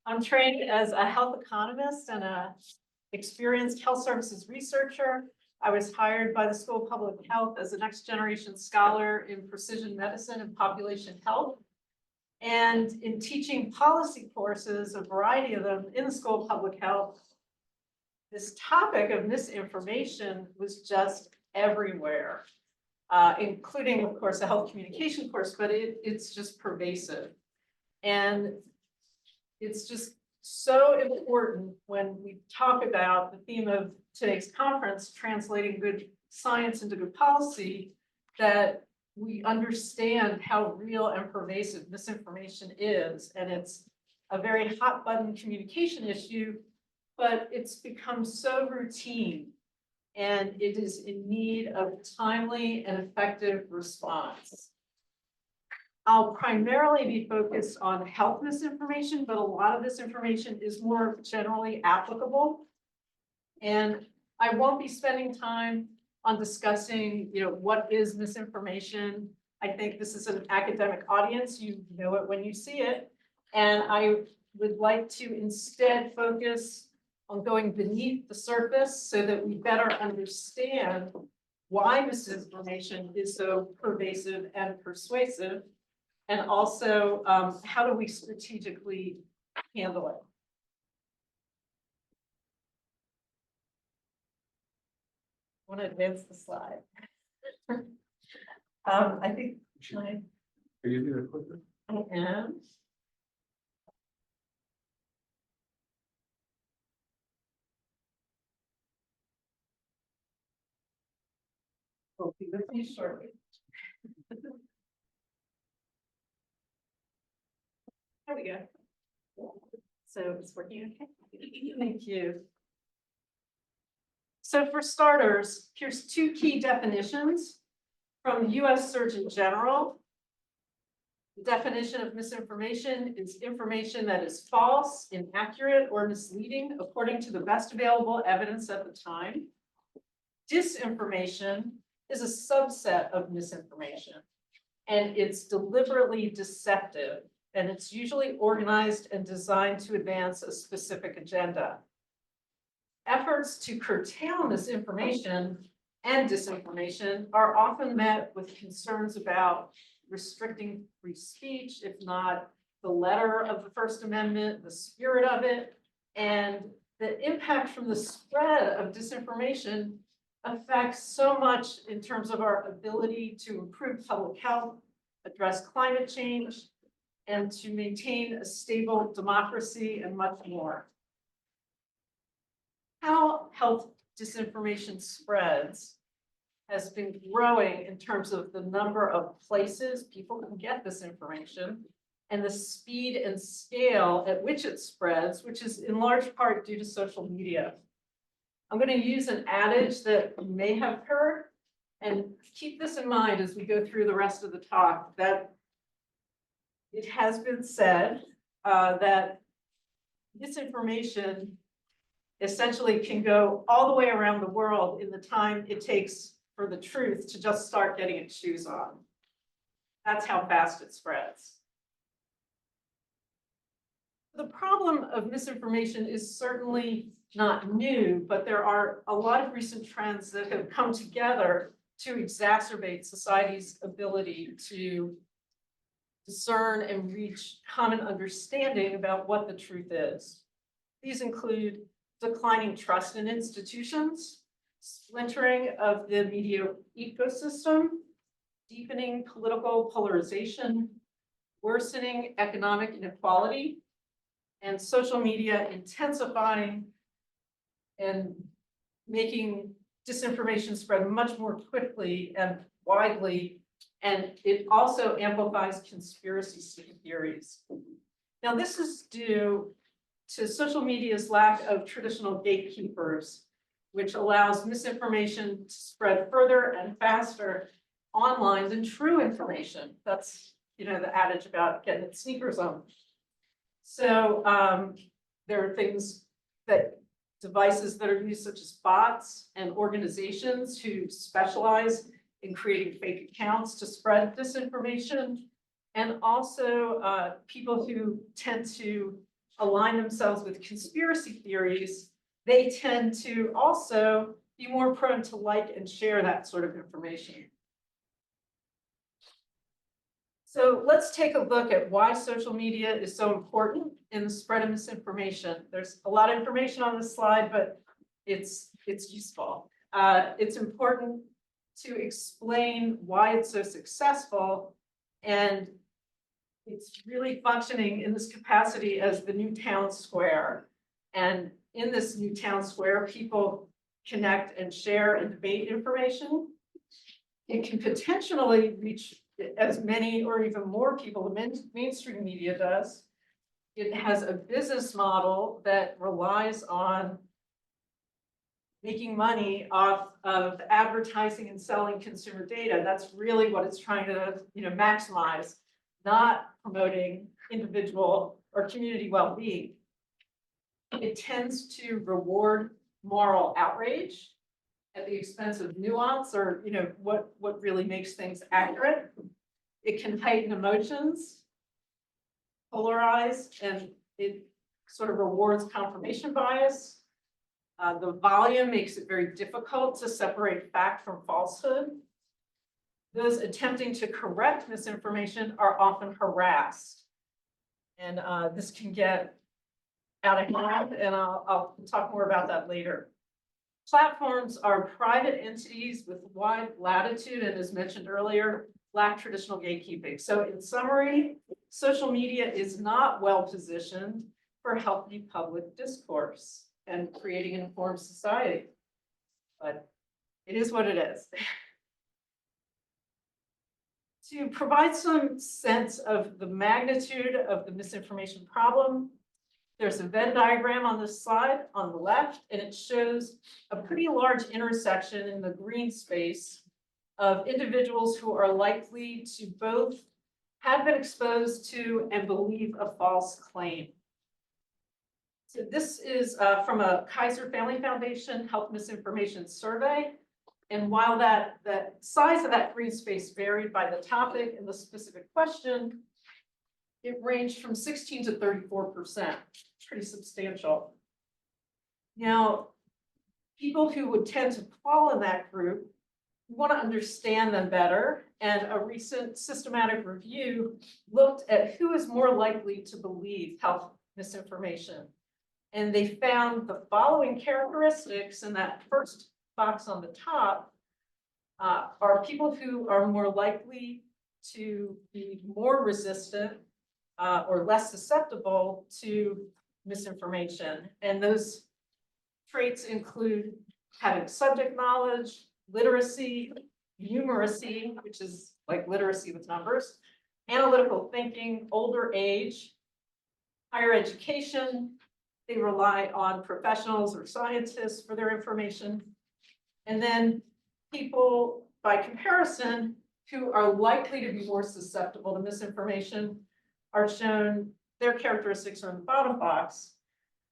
I'm trained as a health economist and a experienced health services researcher. I was hired by the School of Public Health as a next generation scholar in precision medicine and population health. And in teaching policy courses, a variety of them in the School of Public Health, this topic of misinformation was just everywhere, including, of course, a health communication course, but it's just pervasive. And it's just so important when we talk about the theme of today's conference, translating good science into good policy, that we understand how real and pervasive misinformation is. And it's a very hot button communication issue, but it's become so routine and it is in need of timely and effective response. I'll primarily be focused on health misinformation, but a lot of this information is more generally applicable. And I won't be spending time on discussing, what is misinformation. I think this is an academic audience. You know it when you see it. And I would like to instead focus on going beneath the surface so that we better understand why misinformation is so pervasive and persuasive. And also, how do we strategically handle it? I want to advance the slide. I think, Are you doing it quicker? I am. We'll be with you shortly. There we go. So it's working okay. Thank you. So for starters, here's two key definitions from the US Surgeon General. The definition of misinformation is information that is false, inaccurate, or misleading according to the best available evidence at the time. Disinformation is a subset of misinformation, and it's deliberately deceptive, and it's usually organized and designed to advance a specific agenda. Efforts to curtail misinformation and disinformation are often met with concerns about restricting free speech, if not the letter of the First Amendment, the spirit of it, and the impact from the spread of disinformation affects so much in terms of our ability to improve public health, address climate change, and to maintain a stable democracy and much more. How health disinformation spreads has been growing in terms of the number of places people can get this information and the speed and scale at which it spreads, which is in large part due to social media. I'm going to use an adage that you may have heard, and keep this in mind as we go through the rest of the talk, that it has been said that misinformation essentially can go all the way around the world in the time it takes for the truth to just start getting its shoes on. That's how fast it spreads. The problem of misinformation is certainly not new, but there are a lot of recent trends that have come together to exacerbate society's ability to discern and reach common understanding about what the truth is. These include declining trust in institutions, splintering of the media ecosystem, deepening political polarization, worsening economic inequality, and social media intensifying and making disinformation spread much more quickly and widely. And it also amplifies conspiracy theories. Now, this is due to social media's lack of traditional gatekeepers, which allows misinformation to spread further and faster online than true information. That's, the adage about getting its sneakers on. So there are things devices that are used, such as bots and organizations who specialize in creating fake accounts to spread disinformation, and also people who tend to align themselves with conspiracy theories, they tend to also be more prone to like and share that sort of information. So let's take a look at why social media is so important in the spread of misinformation. There's a lot of information on this slide, but it's useful. It's important to explain why it's so successful, and it's really functioning in this capacity as the new town square. And in this new town square, people connect and share and debate information. It can potentially reach as many or even more people as mainstream media does. It has a business model that relies on making money off of advertising and selling consumer data. That's really what it's trying to, maximize, not promoting individual or community well-being. It tends to reward moral outrage at the expense of nuance, or what really makes things accurate. It can heighten emotions, polarize, and it sort of rewards confirmation bias. The volume makes it very difficult to separate fact from falsehood. Those attempting to correct misinformation are often harassed. And this can get out of hand, and I'll talk more about that later. Platforms are private entities with wide latitude, and as mentioned earlier, lack traditional gatekeeping. So in summary, social media is not well positioned for healthy public discourse and creating an informed society, but it is what it is. To provide some sense of the magnitude of the misinformation problem, there's a Venn diagram on this slide on the left, and it shows a pretty large intersection in the green space of individuals who are likely to both have been exposed to and believe a false claim. So this is from a Kaiser Family Foundation Health Misinformation Survey. And while that size of that green space varied by the topic and the specific question, it ranged from 16 to 34%, pretty substantial. Now, people who would tend to fall in that group, we want to understand them better. And a recent systematic review looked at who is more likely to believe health misinformation. And they found the following characteristics in that first box on the top are people who are more likely to be more resistant or less susceptible to misinformation. And those traits include having subject knowledge, literacy, numeracy, which is like literacy with numbers, analytical thinking, older age, higher education. They rely on professionals or scientists for their information. And then people, by comparison, who are likely to be more susceptible to misinformation are shown, their characteristics are in the bottom box.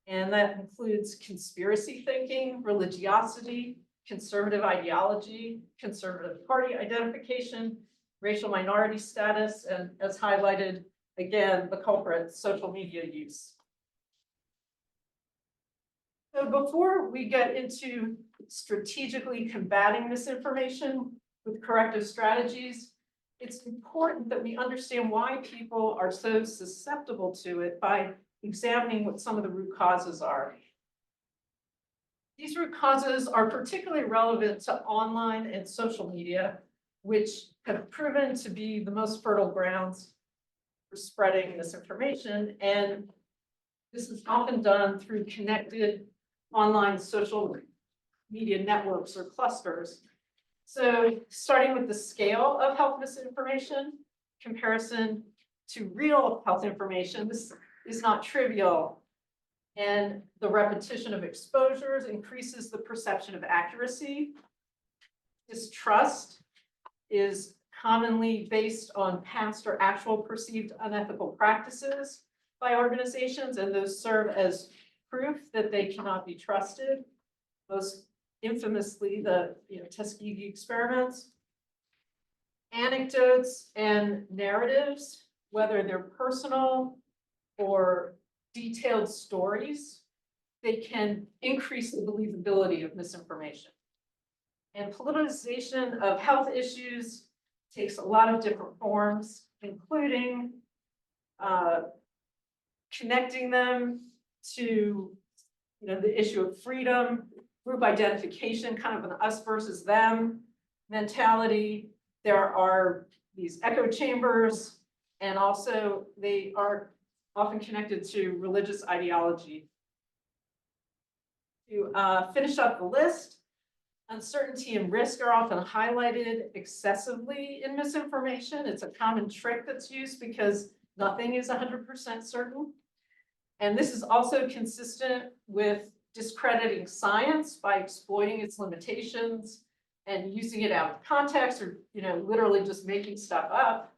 And that includes conspiracy thinking, religiosity, conservative ideology, conservative party identification, racial minority status, and as highlighted, again, the culprit, social media use. So before we get into strategically combating misinformation with corrective strategies, it's important that we understand why people are so susceptible to it by examining what some of the root causes are. These root causes are particularly relevant to online and social media, which have proven to be the most fertile grounds for spreading misinformation. And this is often done through connected online social media networks or clusters. So starting with the scale of health misinformation, comparison to real health information, this is not trivial. And the repetition of exposures increases the perception of accuracy. Distrust is commonly based on past or actual perceived unethical practices by organizations, and those serve as proof that they cannot be trusted. Most infamously, the Tuskegee experiments. Anecdotes and narratives, whether they're personal or detailed stories, they can increase the believability of misinformation. And politicization of health issues takes a lot of different forms, including connecting them to, the issue of freedom, group identification, kind of an us versus them mentality. There are these echo chambers, and also they are often connected to religious ideology. To finish up the list, uncertainty and risk are often highlighted excessively in misinformation. It's a common trick that's used because nothing is 100% certain. And this is also consistent with discrediting science by exploiting its limitations and using it out of context, or literally just making stuff up.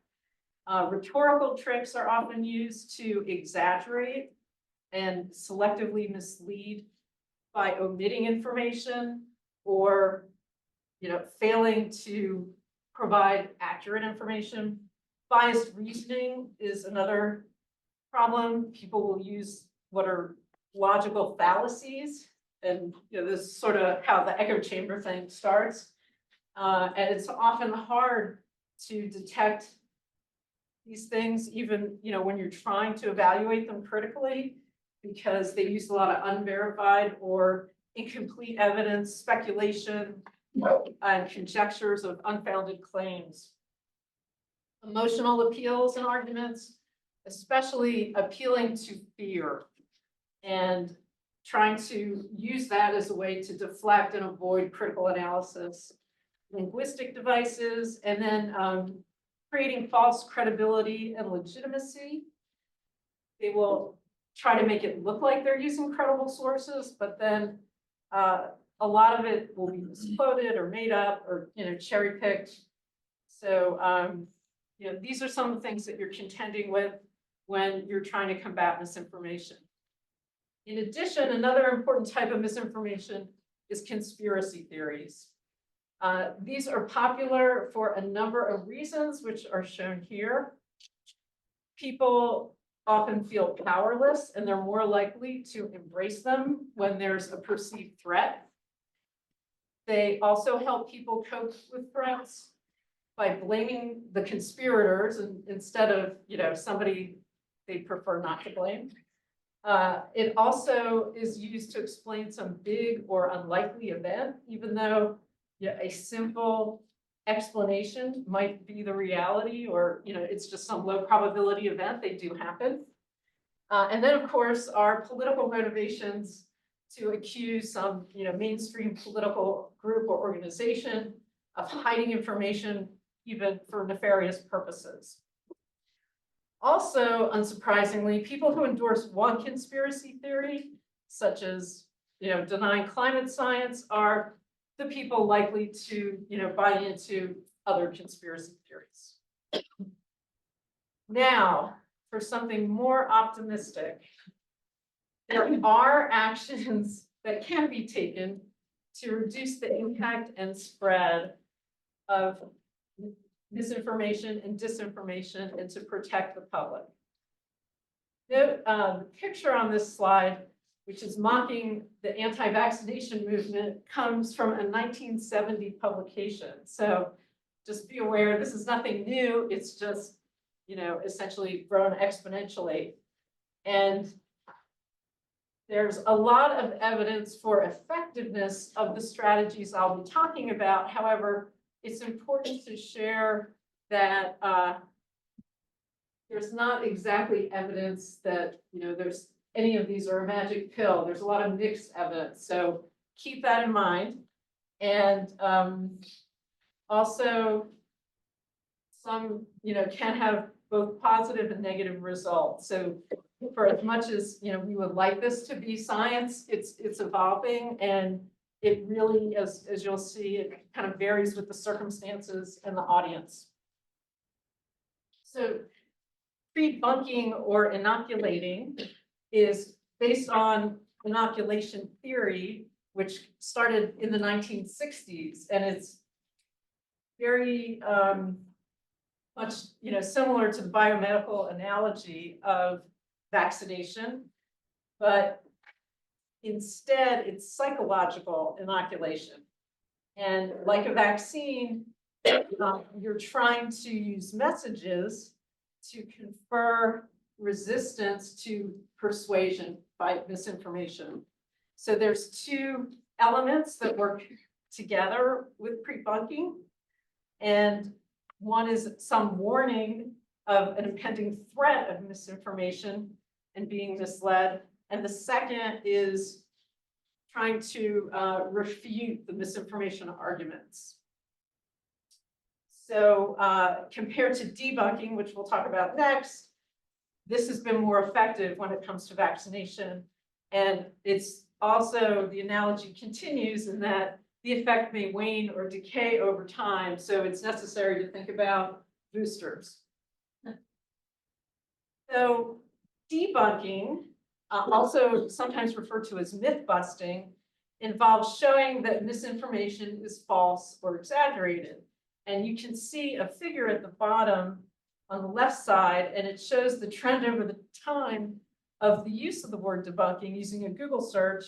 Rhetorical tricks are often used to exaggerate and selectively mislead by omitting information or failing to provide accurate information. Biased reasoning is another problem. People will use what are logical fallacies, and this is sort of how the echo chamber thing starts. And it's often hard to detect these things, even when you're trying to evaluate them critically, because they use a lot of unverified or incomplete evidence, speculation, and conjectures of unfounded claims. Emotional appeals and arguments, especially appealing to fear and trying to use that as a way to deflect and avoid critical analysis. Linguistic devices, and then creating false credibility and legitimacy. They will try to make it look like they're using credible sources, but then a lot of it will be misquoted or made up or cherry picked. So these are some of the things that you're contending with when you're trying to combat misinformation. In addition, another important type of misinformation is conspiracy theories. These are popular for a number of reasons, which are shown here. People often feel powerless, and they're more likely to embrace them when there's a perceived threat. They also help people cope with threats by blaming the conspirators instead of somebody they prefer not to blame. It also is used to explain some big or unlikely event, even though a simple explanation might be the reality, or it's just some low probability event. They do happen. And then, of course, our political motivations to accuse some mainstream political group or organization of hiding information, even for nefarious purposes. Also, unsurprisingly, people who endorse one conspiracy theory, such as denying climate science, are the people likely to buy into other conspiracy theories. Now, for something more optimistic, there are actions that can be taken to reduce the impact and spread of misinformation and disinformation and to protect the public. Note the picture on this slide, which is mocking the anti-vaccination movement, comes from a 1970 publication. So just be aware, this is nothing new. It's just, essentially grown exponentially. And there's a lot of evidence for effectiveness of the strategies I'll be talking about. However, it's important to share that there's not exactly evidence that there's any of these are a magic pill. There's a lot of mixed evidence, so keep that in mind. And also, some can have both positive and negative results. So for as much as we would like this to be science, it's evolving, and it really, as you'll see, it kind of varies with the circumstances and the audience. So pre-bunking or inoculating is based on inoculation theory, which started in the 1960s, and it's very much similar to the biomedical analogy of vaccination. but instead it's psychological inoculation. And like a vaccine, you're trying to use messages to confer resistance to persuasion by misinformation. So there's two elements that work together with pre-bunking. And one is some warning of an impending threat of misinformation and being misled. And the second is trying to refute the misinformation arguments. So compared to debunking, which we'll talk about next, this has been more effective when it comes to vaccination. And it's also, the analogy continues in that the effect may wane or decay over time. So it's necessary to think about boosters. So debunking, also sometimes referred to as myth busting, involves showing that misinformation is false or exaggerated. And you can see a figure at the bottom on the left side, and it shows the trend over the time of the use of the word debunking using a Google search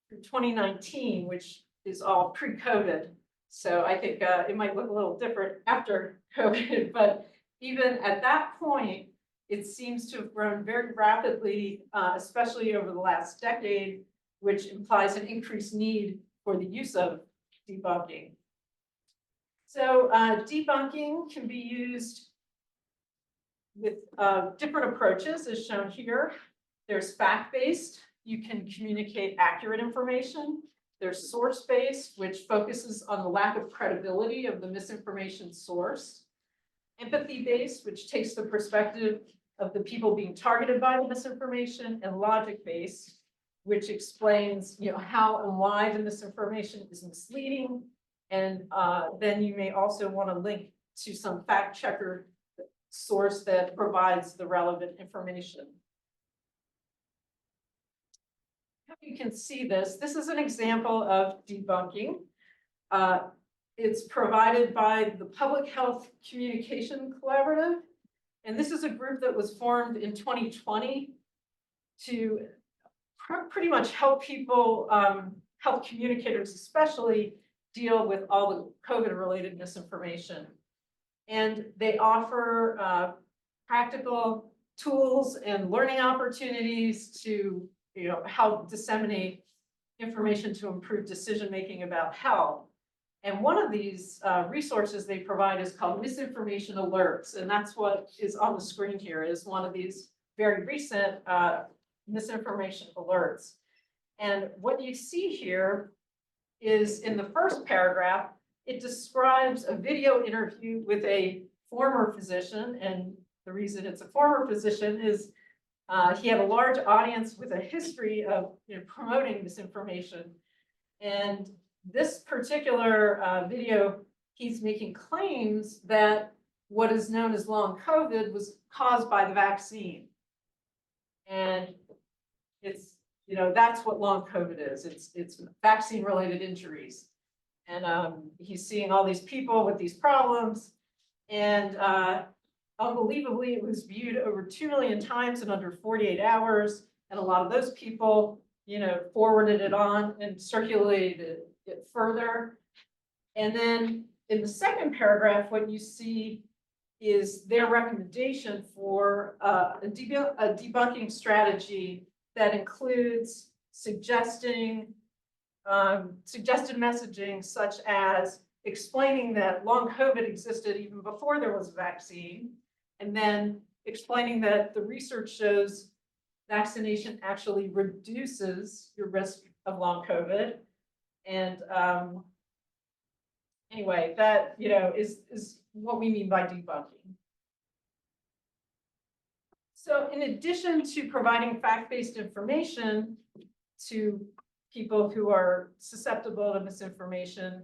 through 2019, which is all pre-COVID. So I think it might look a little different after COVID, but even at that point, it seems to have grown very rapidly, especially over the last decade, which implies an increased need for the use of debunking. So debunking can be used with different approaches, as shown here. There's fact-based, you can communicate accurate information. There's source-based, which focuses on the lack of credibility of the misinformation source. Empathy-based, which takes the perspective of the people being targeted by the misinformation. And logic-based, which explains, how and why the misinformation is misleading. And then you may also want to link to some fact checker source that provides the relevant information. You can see this. This is an example of debunking. It's provided by the Public Health Communication Collaborative. And this is a group that was formed in 2020 to pretty much help people, health communicators especially, deal with all the COVID-related misinformation. And they offer practical tools and learning opportunities to help disseminate information to improve decision-making about health. And one of these resources they provide is called Misinformation Alerts. And that's what is on the screen here, is one of these very recent misinformation alerts. And what you see here is in the first paragraph, it describes a video interview with a former physician. And the reason it's a former physician is he had a large audience with a history of promoting misinformation. And this particular video, he's making claims that what is known as long COVID was caused by the vaccine. And it's, that's what long COVID is. It's vaccine-related injuries. And he's seeing all these people with these problems. And unbelievably, it was viewed over 2 million times in under 48 hours. And a lot of those people, forwarded it on and circulated it further. And then in the second paragraph, what you see is their recommendation for a debunking strategy that includes suggested messaging, such as explaining that long COVID existed even before there was a vaccine, and then explaining that the research shows vaccination actually reduces your risk of long COVID. And anyway, that is what we mean by debunking. So in addition to providing fact-based information to people who are susceptible to misinformation,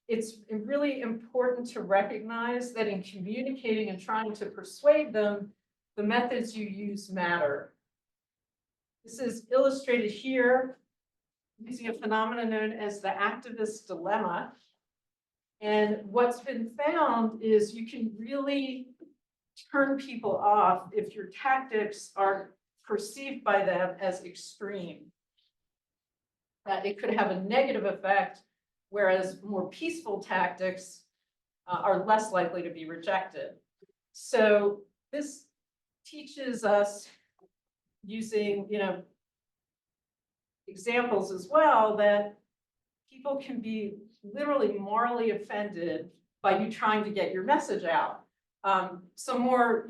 it's really important to recognize that in communicating and trying to persuade them, the methods you use matter. This is illustrated here using a phenomenon known as the activist dilemma. And what's been found is you can really turn people off if your tactics are perceived by them as extreme. That it could have a negative effect, whereas more peaceful tactics are less likely to be rejected. So this teaches us, using, examples as well, that people can be literally morally offended by you trying to get your message out. Some more,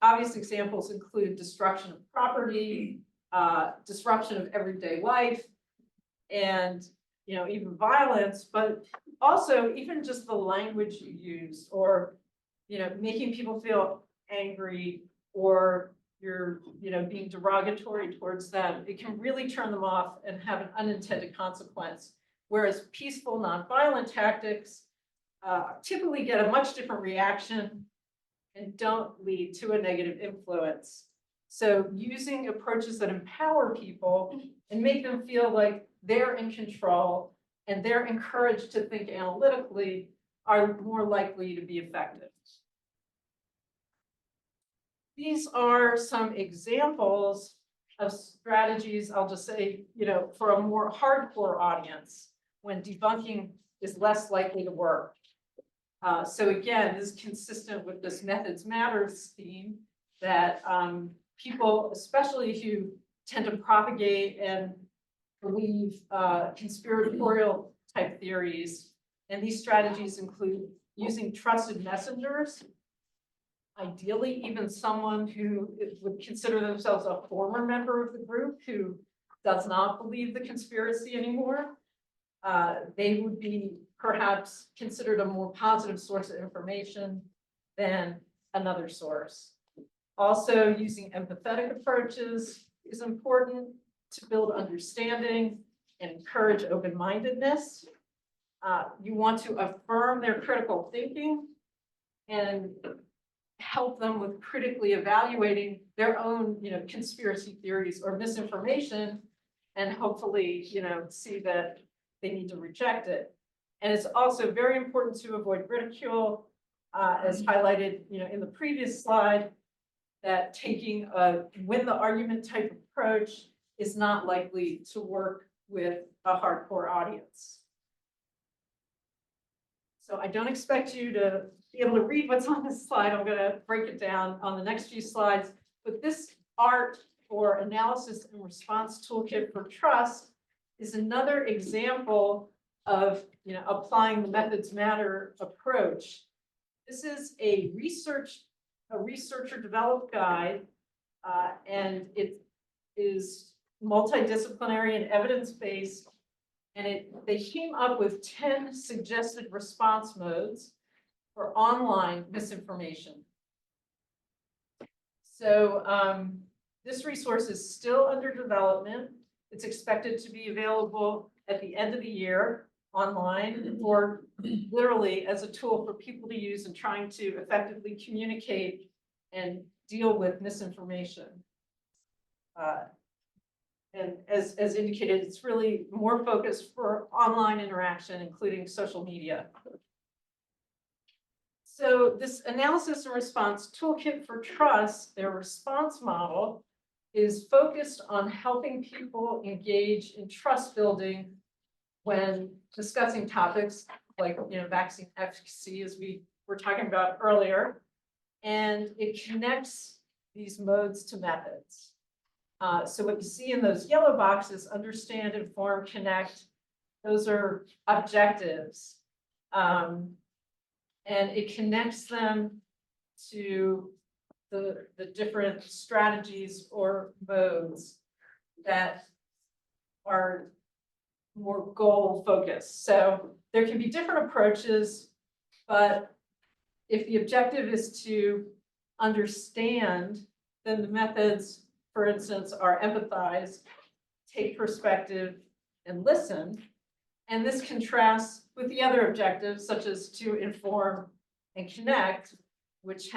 obvious examples include destruction of property, disruption of everyday life, and even violence, but also even just the language you use, or making people feel angry, or you're being derogatory towards them. It can really turn them off and have an unintended consequence. Whereas peaceful, nonviolent tactics typically get a much different reaction and don't lead to a negative influence. So using approaches that empower people and make them feel like they're in control and they're encouraged to think analytically are more likely to be effective. These are some examples of strategies, I'll just say, for a more hardcore audience, when debunking is less likely to work. So again, this is consistent with this methods matters theme, that people, especially who tend to propagate and believe conspiratorial type theories, and these strategies include using trusted messengers, ideally even someone who would consider themselves a former member of the group who does not believe the conspiracy anymore. They would be perhaps considered a more positive source of information than another source. Also, using empathetic approaches is important to build understanding and encourage open-mindedness. You want to affirm their critical thinking and help them with critically evaluating their own, conspiracy theories or misinformation, and hopefully, see that they need to reject it. And it's also very important to avoid ridicule, as highlighted, in the previous slide, that taking a win the argument type approach is not likely to work with a hardcore audience. So I don't expect you to be able to read what's on this slide. I'm going to break it down on the next few slides. But this art for analysis and response toolkit for trust is another example of applying the methods matter approach. This is a researcher developed guide, and it is multidisciplinary and evidence-based. And they came up with 10 suggested response modes for online misinformation. So this resource is still under development. It's expected to be available at the end of the year online, or literally as a tool for people to use in trying to effectively communicate and deal with misinformation. And as indicated, it's really more focused for online interaction, including social media. So this analysis and response toolkit for trust, their response model, is focused on helping people engage in trust building when discussing topics like vaccine efficacy, as we were talking about earlier. And it connects these modes to methods. So what you see in those yellow boxes, understand, inform, connect, those are objectives. And it connects them to the different strategies or modes that are more goal focused. So there can be different approaches, but if the objective is to understand, then the methods, for instance, are empathize, take perspective, and listen. And this contrasts with the other objectives, such as to inform and connect, which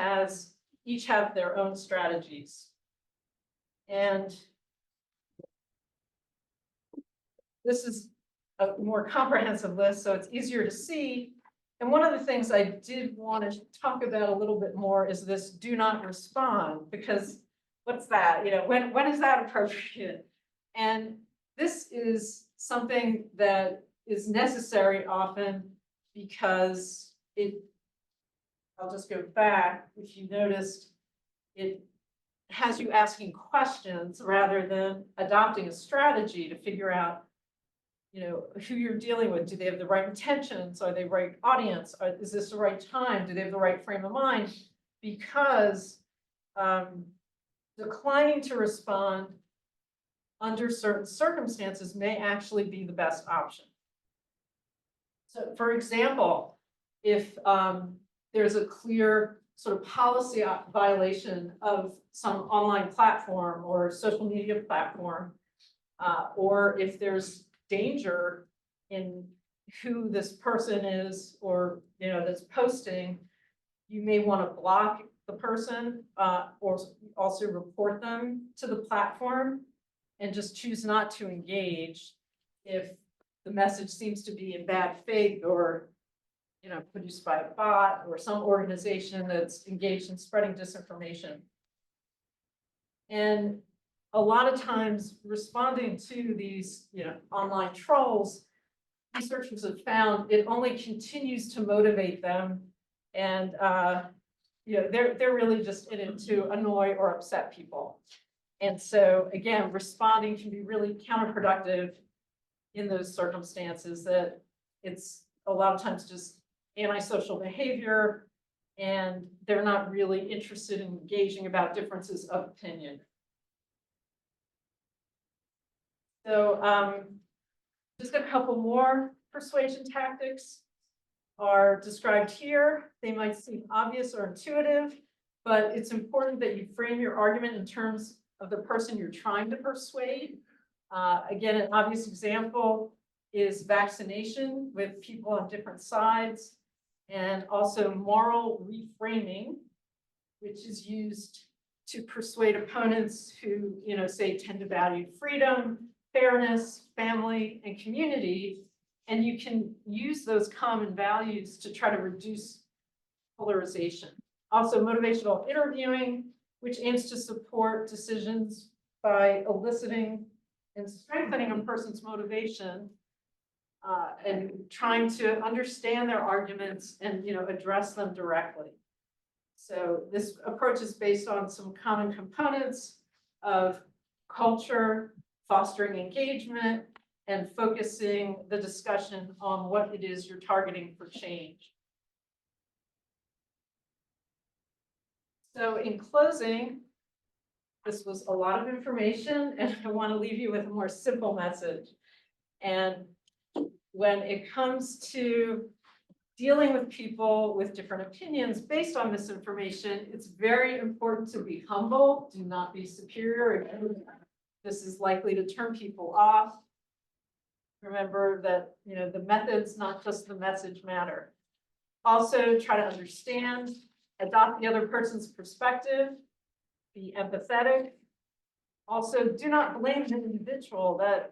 each have their own strategies. And this is a more comprehensive list, so it's easier to see. And one of the things I did want to talk about a little bit more is this do not respond, because what's that? You know, when is that appropriate? And this is something that is necessary often because I'll just go back, if you noticed, it has you asking questions rather than adopting a strategy to figure out, you know, who you're dealing with. Do they have the right intentions? Are they right audience? Is this the right time? Do they have the right frame of mind? Because declining to respond under certain circumstances may actually be the best option. So for example, if there's a clear sort of policy violation of some online platform or social media platform, or if there's danger in who this person is, or, you know, that's posting, you may want to block the person, or also report them to the platform and just choose not to engage if the message seems to be in bad faith, or, you know, produced by a bot or some organization that's engaged in spreading disinformation. And a lot of times responding to these, you know, online trolls, researchers have found it only continues to motivate them. And, you know, they're really just in it to annoy or upset people. And so again, responding can be really counterproductive in those circumstances, that it's a lot of times just antisocial behavior, and they're not really interested in engaging about differences of opinion. So just a couple more persuasion tactics are described here. They might seem obvious or intuitive, but it's important that you frame your argument in terms of the person you're trying to persuade. Again, an obvious example is vaccination with people on different sides, and also moral reframing, which is used to persuade opponents who, you know, say tend to value freedom, fairness, family, and community. And you can use those common values to try to reduce polarization. Also, motivational interviewing, which aims to support decisions by eliciting and strengthening a person's motivation, and trying to understand their arguments and, you know, address them directly. So this approach is based on some common components of culture, fostering engagement, and focusing the discussion on what it is you're targeting for change. So in closing, this was a lot of information, and I want to leave you with a more simple message. And when it comes to dealing with people with different opinions based on misinformation, it's very important to be humble. Do not be superior. This is likely to turn people off. Remember that, you know, the methods, not just the message, matter. Also, try to understand, adopt the other person's perspective, be empathetic. Also, do not blame the individual. That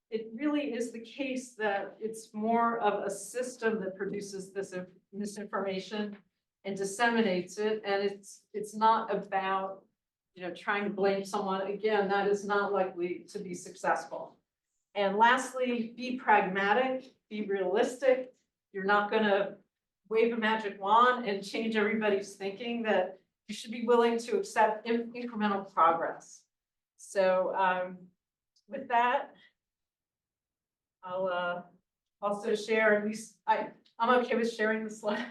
it really is the case that it's more of a system that produces this misinformation and disseminates it, and it's not about, you know, trying to blame someone. Again, that is not likely to be successful. And lastly, be pragmatic, be realistic. You're not going to wave a magic wand and change everybody's thinking. That you should be willing to accept incremental progress. So with that, I'll also share, at least I'm okay with sharing the slides.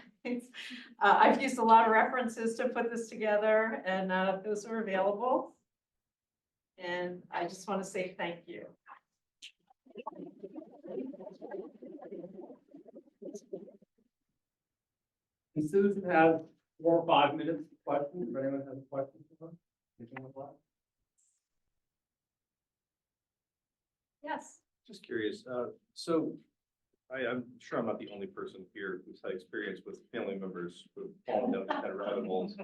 I've used a lot of references to put this together, and those are available. And I just want to say thank you. And Susan have 4 or 5 minutes for questions. If anyone has a question for her, Yes. Just curious, so I'm sure I'm not the only person here who's had experience with family members who've fallen down kind of rabbit holes.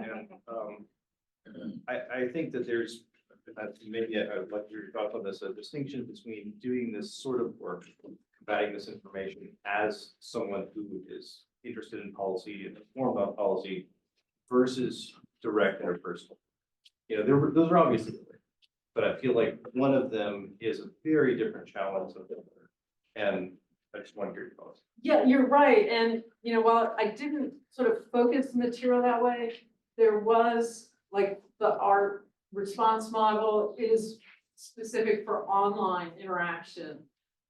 And I think that there's, maybe I would like your thoughts on this, a distinction between doing this sort of work, combating misinformation as someone who is interested in policy and informed about policy versus direct interpersonal. You know, those are obviously related, but I feel like one of them is a very different challenge than the other. And I just want to hear your thoughts. Yeah, you're right. And, you know, while I didn't sort of focus the material that way, there was like our response model is specific for online interaction.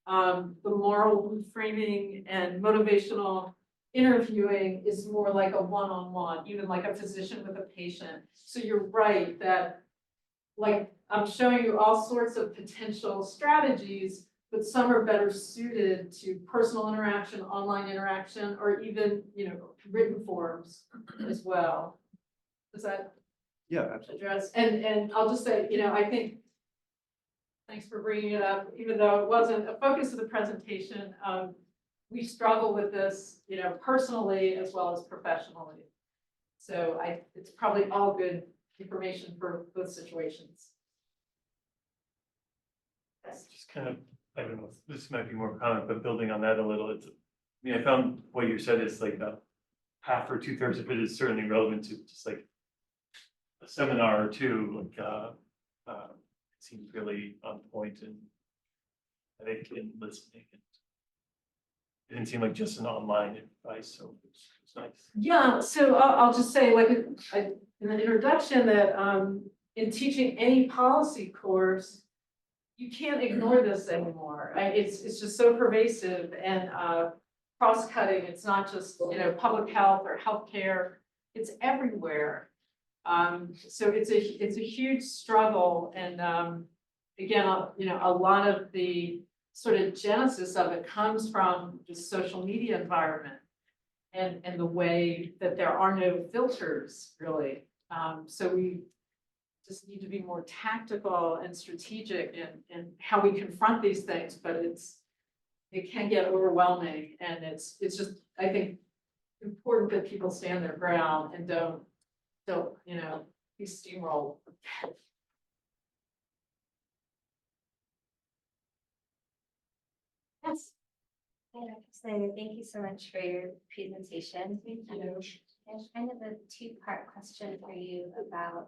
The moral reframing and motivational interviewing is more like a one-on-one, even like a physician with a patient. So you're right that like I'm showing you all sorts of potential strategies, but some are better suited to personal interaction, online interaction, or even, you know, written forms as well. Does that Yeah, absolutely. address? And I'll just say, you know, I think, thanks for bringing it up, even though it wasn't a focus of the presentation, we struggle with this, you know, personally as well as professionally. So it's probably all good information for both situations. Yes. Just kind of, I don't know, this might be more common, but building on that a little, I mean, I found what you said is like half or 2/3 of it is certainly relevant to just like a seminar or two, like, it seems really on point and I think in listening. It didn't seem like just an online advice, so it's nice. Yeah, so I'll just say, like, in the introduction, that in teaching any policy course, you can't ignore this anymore. It's just so pervasive and cross-cutting. It's not just, you know, public health or healthcare. It's everywhere. So it's a huge struggle, and again, you know, a lot of the sort of genesis of it comes from the social media environment and the way that there are no filters, really. So we just need to be more tactical and strategic in how we confront these things, but it can get overwhelming, and it's just, I think, important that people stand their ground and don't, you know, be steamrolled. Yes. Yeah, Snyder, thank you so much for your presentation. Thank you. There's kind of a two-part question for you about,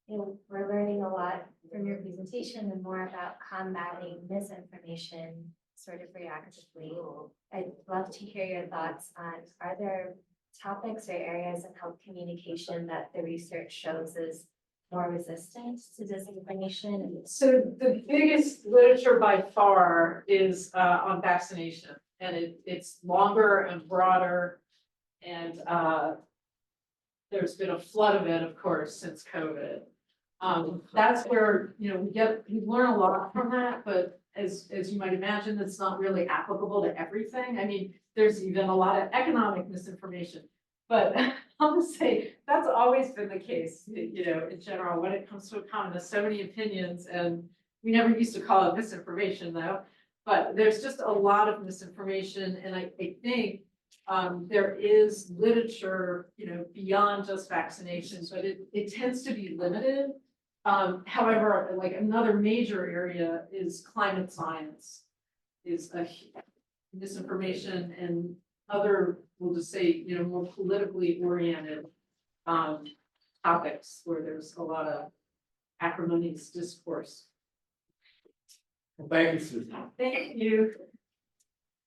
you know, we're learning a lot from your presentation and more about combating misinformation sort of reactively. I'd love to hear your thoughts on, are there topics or areas of health communication that the research shows is more resistant to disinformation? So the biggest literature by far is on vaccination, and it's longer and broader, and there's been a flood of it, of course, since COVID. That's where, you know, we learn a lot from that, but as you might imagine, it's not really applicable to everything. I mean, there's even a lot of economic misinformation, but I'll just say that's always been the case, you know, in general, when it comes to economists, so many opinions, and we never used to call it misinformation though, but there's just a lot of misinformation, and I think there is literature, you know, beyond just vaccinations, but it tends to be limited. However, like another major area is climate science, is a misinformation, and other, we'll just say, you know, more politically oriented topics where there's a lot of acrimonious discourse. Well, thank you, Susan. Thank you.